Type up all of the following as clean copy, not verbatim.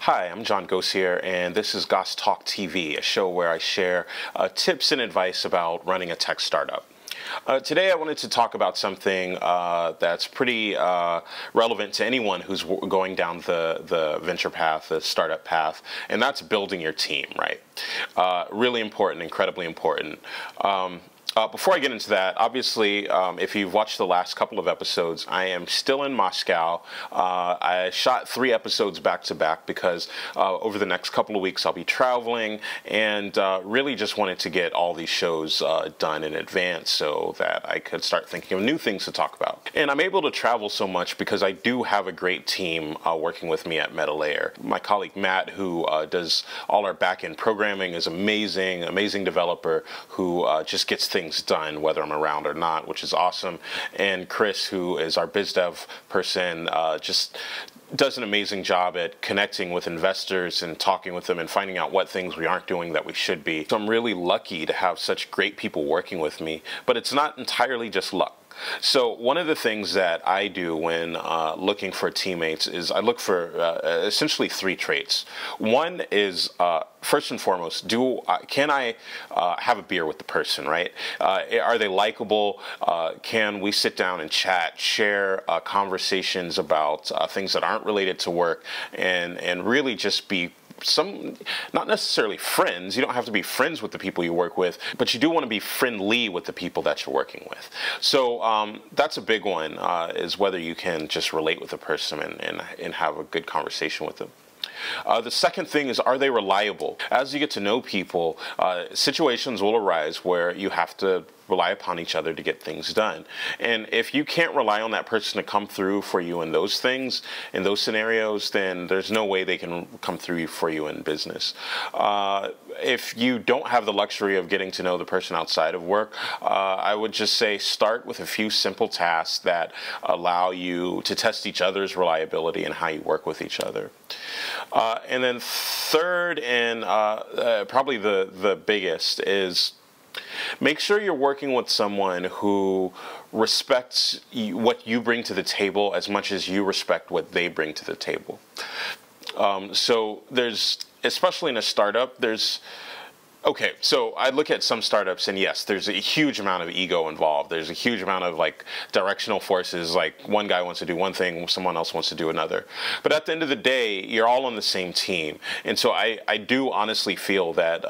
Hi, I'm John Gossier, and this is Goss Talk TV, a show where I share tips and advice about running a tech startup. Today I wanted to talk about something that's pretty relevant to anyone who's going down the venture path, the startup path, and that's building your team, right? Really important, incredibly important. Before I get into that, obviously, if you've watched the last couple of episodes, I am still in Moscow. I shot 3 episodes back to back because over the next couple of weeks I'll be traveling, and really just wanted to get all these shows done in advance so that I could start thinking of new things to talk about. And I'm able to travel so much because I do have a great team working with me at MetaLayer. My colleague Matt, who does all our back-end programming, is amazing, amazing developer who just gets things done whether I'm around or not, which is awesome. And Chris, who is our biz dev person, just does an amazing job at connecting with investors and talking with them and finding out what things we aren't doing that we should be. So I'm really lucky to have such great people working with me, but it's not entirely just luck. So one of the things that I do when looking for teammates is I look for essentially 3 traits. One is first and foremost, can I have a beer with the person, right? Are they likable? Can we sit down and chat, share conversations about things that aren't related to work, and really just be not necessarily friends. You don't have to be friends with the people you work with, but you do want to be friendly with the people that you're working with. So that's a big one, is whether you can just relate with a person and have a good conversation with them. The second thing is, are they reliable? As you get to know people, situations will arise where you have to rely upon each other to get things done. And if you can't rely on that person to come through for you in those things, in those scenarios, then there's no way they can come through for you in business. If you don't have the luxury of getting to know the person outside of work, I would just say start with a few simple tasks that allow you to test each other's reliability and how you work with each other. And then third, and probably the biggest, is make sure you're working with someone who respects what you bring to the table as much as you respect what they bring to the table. So especially in a startup, okay, so I look at some startups, and yes, there's a huge amount of ego involved. There's a huge amount of directional forces, like one guy wants to do one thing, someone else wants to do another. But at the end of the day, you're all on the same team. And so I do honestly feel that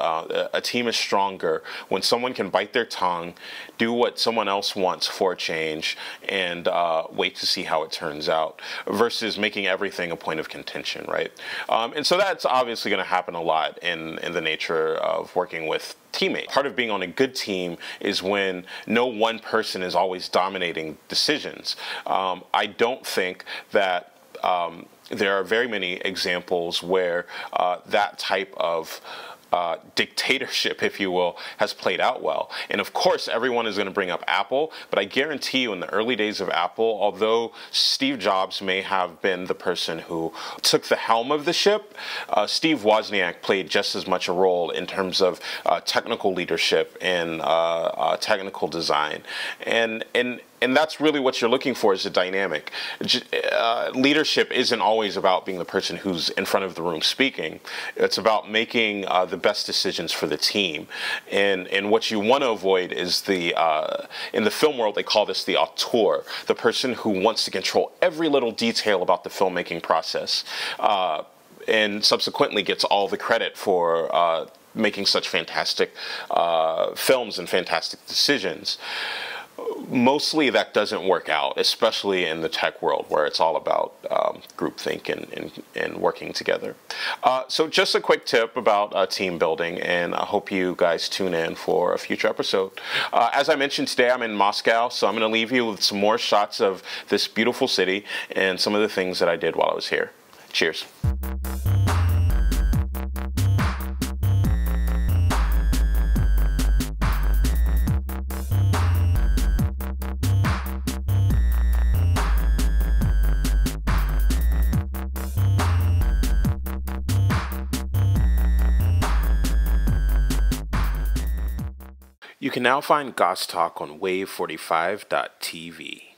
a team is stronger when someone can bite their tongue, do what someone else wants for a change, and wait to see how it turns out, versus making everything a point of contention, right? And so that's obviously going to happen a lot in the nature of working with teammates. Part of being on a good team is when no one person is always dominating decisions. I don't think that there are very many examples where that type of dictatorship, if you will, has played out well. And of course, everyone is going to bring up Apple, but I guarantee you in the early days of Apple, although Steve Jobs may have been the person who took the helm of the ship, Steve Wozniak played just as much a role in terms of technical leadership and technical design. And that's really what you're looking for, is a dynamic. Leadership isn't always about being the person who's in front of the room speaking. It's about making the best decisions for the team. And what you want to avoid is in the film world, they call this the auteur, the person who wants to control every little detail about the filmmaking process, and subsequently gets all the credit for making such fantastic films and fantastic decisions. Mostly that doesn't work out, especially in the tech world where it's all about groupthink and working together. So just a quick tip about team building, and I hope you guys tune in for a future episode. As I mentioned today, I'm in Moscow, so I'm going to leave you with some more shots of this beautiful city and some of the things that I did while I was here. Cheers. You can now find Goss Talk on Wave45.tv.